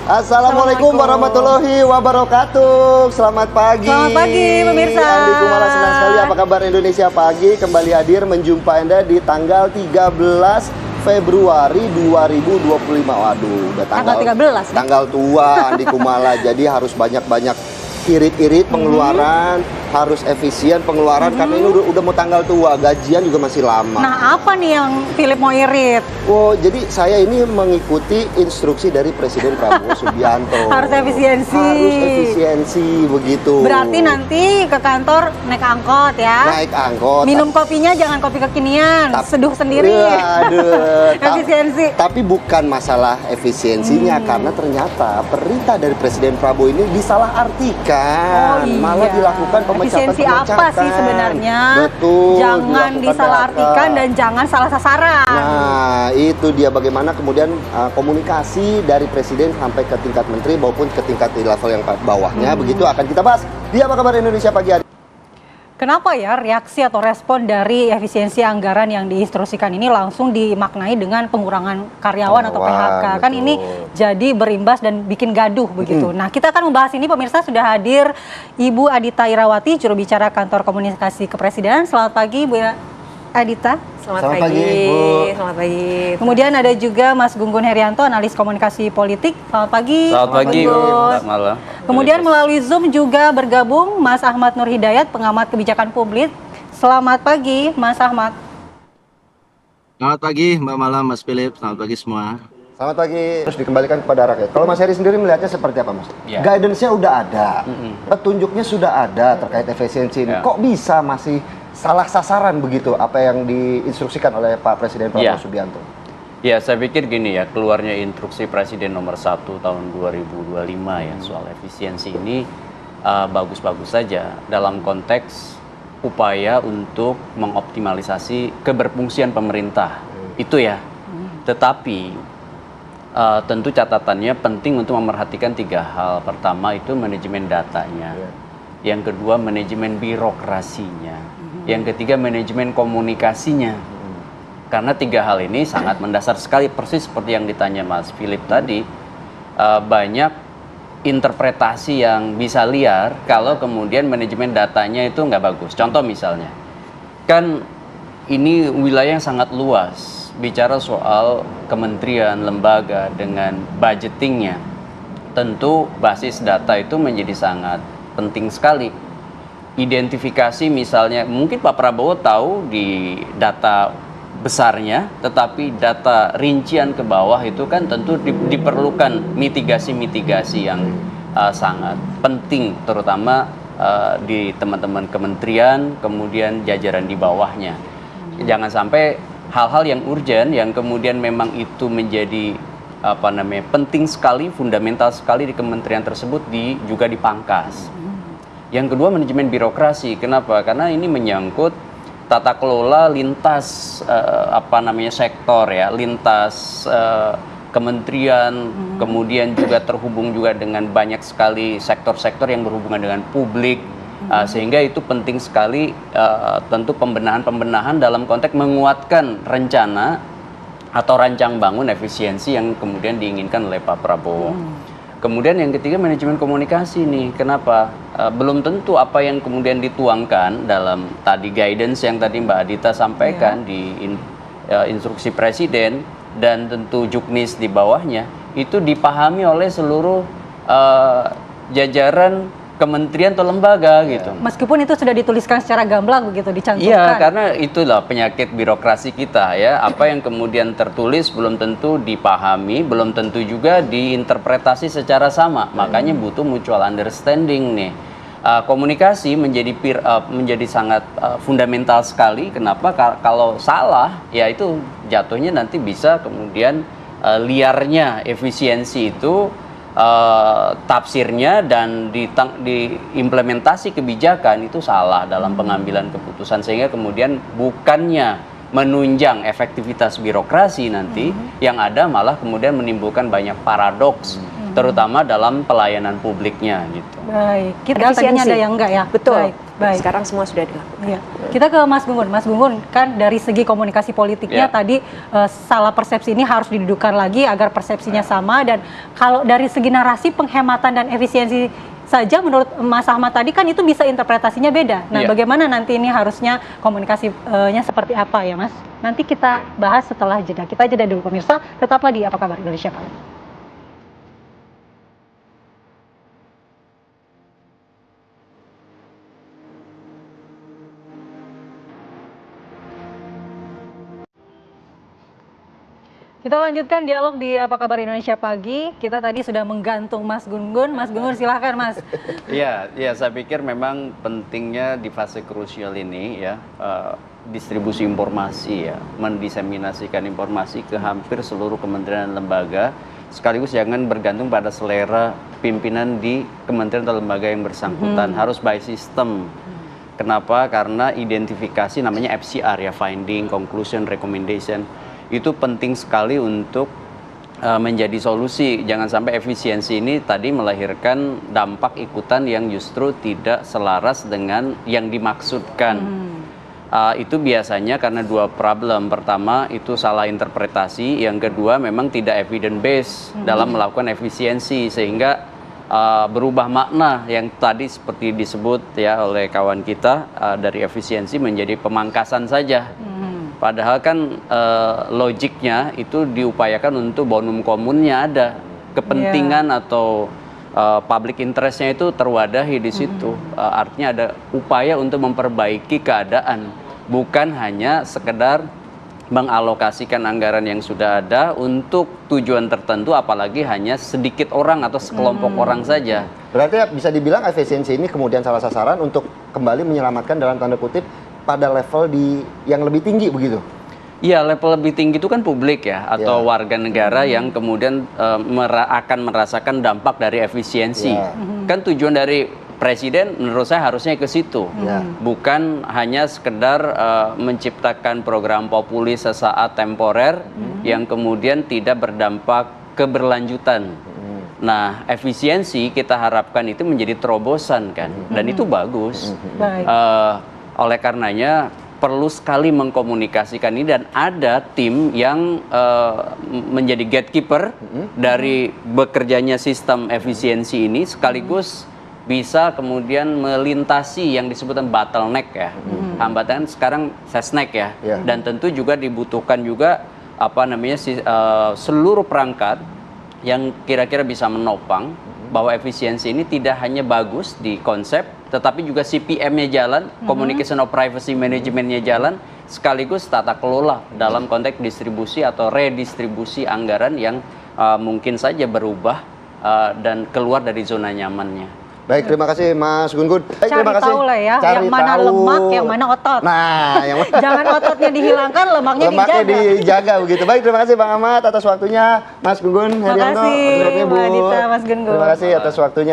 Assalamualaikum warahmatullahi wabarakatuh. Selamat pagi. Selamat pagi pemirsa. Andi Kumala, senang sekali. Apa kabar Indonesia Pagi? Kembali hadir menjumpai Anda di tanggal 13 Februari 2025. Waduh, udah tanggal 13. Tanggal tua Andi Kumala. Jadi harus banyak-banyak irit-irit pengeluaran, harus efisien pengeluaran karena ini udah mau tanggal tua, gajian juga masih lama. Nah, apa nih yang Philip mau irit? Oh, jadi saya ini mengikuti instruksi dari Presiden Prabowo Subianto. Harus efisiensi. Harus efisiensi, begitu. Berarti nanti ke kantor naik angkot ya? Naik angkot. Minum kopinya jangan kopi kekinian, seduh sendiri. Aduh. Efisiensi. Tapi bukan masalah efisiensinya, karena ternyata perintah dari Presiden Prabowo ini disalahartikan. Malah dilakukan pemecatan. Efisiensi apa sih sebenarnya? Betul. Jangan disalahartikan dan jangan salah sasaran. Nah, itu dia bagaimana kemudian komunikasi dari Presiden sampai ke tingkat menteri maupun ke tingkat di level yang bawahnya. Begitu akan kita bahas di Apa Kabar Indonesia Pagi hari. Kenapa ya reaksi atau respon dari efisiensi anggaran yang diinstruksikan ini langsung dimaknai dengan pengurangan karyawan atau PHK? Betul. Kan ini jadi berimbas dan bikin gaduh begitu. Nah, kita akan membahas ini, pemirsa. Sudah hadir Ibu Adita Irawati, juru bicara kantor komunikasi kepresidenan. Selamat pagi, Bu Adita. Selamat pagi, Bu. Selamat pagi. Kemudian ada juga Mas Gunggun Herianto, analis komunikasi politik. Selamat pagi. Selamat pagi, Bu. Selamat malam. Kemudian melalui Zoom juga bergabung Mas Ahmad Nur Hidayat, pengamat kebijakan publik. Selamat pagi, Mas Ahmad. Selamat pagi, Mbak Malam, Mas Philip. Selamat pagi semua. Selamat pagi. Terus dikembalikan kepada rakyat. Kalau Mas Heri sendiri melihatnya seperti apa, Mas? Ya. Guidance-nya udah ada, petunjuknya sudah ada terkait efisiensi ini. Ya. Kok bisa masih salah sasaran begitu apa yang diinstruksikan oleh Pak Presiden Prabowo Subianto? Ya, saya pikir gini ya, keluarnya instruksi Presiden nomor 1 tahun 2025 ya soal efisiensi ini bagus-bagus saja dalam konteks upaya untuk mengoptimalisasi keberfungsian pemerintah. Itu ya. Tetapi tentu catatannya penting untuk memerhatikan 3 hal. Pertama itu manajemen datanya. Yang kedua manajemen birokrasinya. Yang ketiga manajemen komunikasinya. Karena 3 hal ini sangat mendasar sekali, persis seperti yang ditanya Mas Philip tadi. Banyak interpretasi yang bisa liar kalau kemudian manajemen datanya itu nggak bagus. Contoh misalnya, kan ini wilayah yang sangat luas. Bicara soal kementerian, lembaga dengan budgetingnya. Tentu basis data itu menjadi sangat penting sekali. Identifikasi misalnya, mungkin Pak Prabowo tahu di data besarnya, tetapi data rincian ke bawah itu kan tentu diperlukan mitigasi-mitigasi yang sangat penting, terutama di teman-teman kementerian, kemudian jajaran di bawahnya. Jangan sampai hal-hal yang urgent, yang kemudian memang itu menjadi penting sekali, fundamental sekali di kementerian tersebut juga dipangkas. Yang kedua manajemen birokrasi. Kenapa? Karena ini menyangkut tata kelola lintas sektor ya, lintas kementerian, kemudian juga terhubung juga dengan banyak sekali sektor-sektor yang berhubungan dengan publik, sehingga itu penting sekali tentu pembenahan dalam konteks menguatkan rencana atau rancang bangun efisiensi yang kemudian diinginkan oleh Pak Prabowo. Kemudian yang ketiga manajemen komunikasi nih. Kenapa? Belum tentu apa yang kemudian dituangkan dalam tadi guidance yang tadi Mbak Adita sampaikan di instruksi Presiden dan tentu juknis di bawahnya itu dipahami oleh seluruh jajaran kementerian atau lembaga gitu. Meskipun itu sudah dituliskan secara gamblang begitu, dicantumkan. Iya, karena itulah penyakit birokrasi kita ya. Apa yang kemudian tertulis belum tentu dipahami, belum tentu juga diinterpretasi secara sama. Makanya butuh mutual understanding nih. Komunikasi menjadi sangat fundamental sekali. Kenapa? Kalau salah, ya itu jatuhnya nanti bisa kemudian liarnya efisiensi itu tafsirnya dan diimplementasi kebijakan itu salah dalam pengambilan keputusan, sehingga kemudian bukannya menunjang efektivitas birokrasi nanti, yang ada malah kemudian menimbulkan banyak paradoks, terutama dalam pelayanan publiknya gitu. Baik, kita tadinya ada yang enggak ya? Betul. Baik. Baik. Sekarang semua sudah dilakukan. Iya. Kita ke Mas Gun Gun. Mas Gun Gun, kan dari segi komunikasi politiknya tadi salah persepsi ini harus didudukan lagi agar persepsinya sama, dan kalau dari segi narasi penghematan dan efisiensi saja menurut Mas Ahmad tadi kan itu bisa interpretasinya beda. Nah, bagaimana nanti ini harusnya komunikasinya seperti apa ya, Mas? Nanti kita bahas setelah jeda. Kita jeda dulu pemirsa, tetaplah di Apa Kabar Indonesia Pak. Kita lanjutkan dialog di Apa Kabar Indonesia Pagi. Kita tadi sudah menggantung Mas Gun Gun. Mas Gun Gun, silahkan Mas. Iya, saya pikir memang pentingnya di fase krusial ini ya, distribusi informasi ya, mendiseminasikan informasi ke hampir seluruh kementerian dan lembaga, sekaligus jangan bergantung pada selera pimpinan di kementerian atau lembaga yang bersangkutan. Harus by system. Kenapa? Karena identifikasi namanya FCR ya, finding, conclusion, recommendation. Itu penting sekali untuk menjadi solusi. Jangan sampai efisiensi ini tadi melahirkan dampak ikutan yang justru tidak selaras dengan yang dimaksudkan. Itu biasanya karena dua problem. Pertama itu salah interpretasi, yang kedua memang tidak evidence based dalam melakukan efisiensi, sehingga berubah makna yang tadi seperti disebut ya oleh kawan kita dari efisiensi menjadi pemangkasan saja. Padahal kan logiknya itu diupayakan untuk bonum komunnya ada, kepentingan atau public interestnya itu terwadahi di situ. Artinya ada upaya untuk memperbaiki keadaan, bukan hanya sekedar mengalokasikan anggaran yang sudah ada untuk tujuan tertentu, apalagi hanya sedikit orang atau sekelompok orang saja. Berarti bisa dibilang efisiensi ini kemudian salah sasaran untuk kembali menyelamatkan dalam tanda kutip pada level yang lebih tinggi begitu? Iya, level lebih tinggi itu kan publik ya, atau warga negara yang kemudian akan merasakan dampak dari efisiensi. Kan tujuan dari presiden menurut saya harusnya ke situ, bukan hanya sekedar menciptakan program populis sesaat temporer yang kemudian tidak berdampak keberlanjutan. Nah, efisiensi kita harapkan itu menjadi terobosan kan, dan itu bagus. Oleh karenanya perlu sekali mengkomunikasikan ini, dan ada tim yang menjadi gatekeeper dari bekerjanya sistem efisiensi ini, sekaligus bisa kemudian melintasi yang disebutkan bottleneck ya, hambatan sekarang sesnek ya, dan tentu juga dibutuhkan juga seluruh perangkat yang kira-kira bisa menopang bahwa efisiensi ini tidak hanya bagus di konsep, tetapi juga CPM-nya jalan, Communication of Privacy Management-nya jalan, sekaligus tata kelola dalam konteks distribusi atau redistribusi anggaran yang mungkin saja berubah dan keluar dari zona nyamannya. Baik, terima kasih Mas Gun Gun. Baik, Cari tahu lah ya, yang mana lemak, yang mana otot. Nah, yang jangan ototnya dihilangkan, lemaknya dijaga begitu. Baik, terima kasih Bang Ahmad atas waktunya, Mas Gun Gun, Terima kasih, Mbak Adita, Mas Gun Gun. Terima kasih atas waktunya.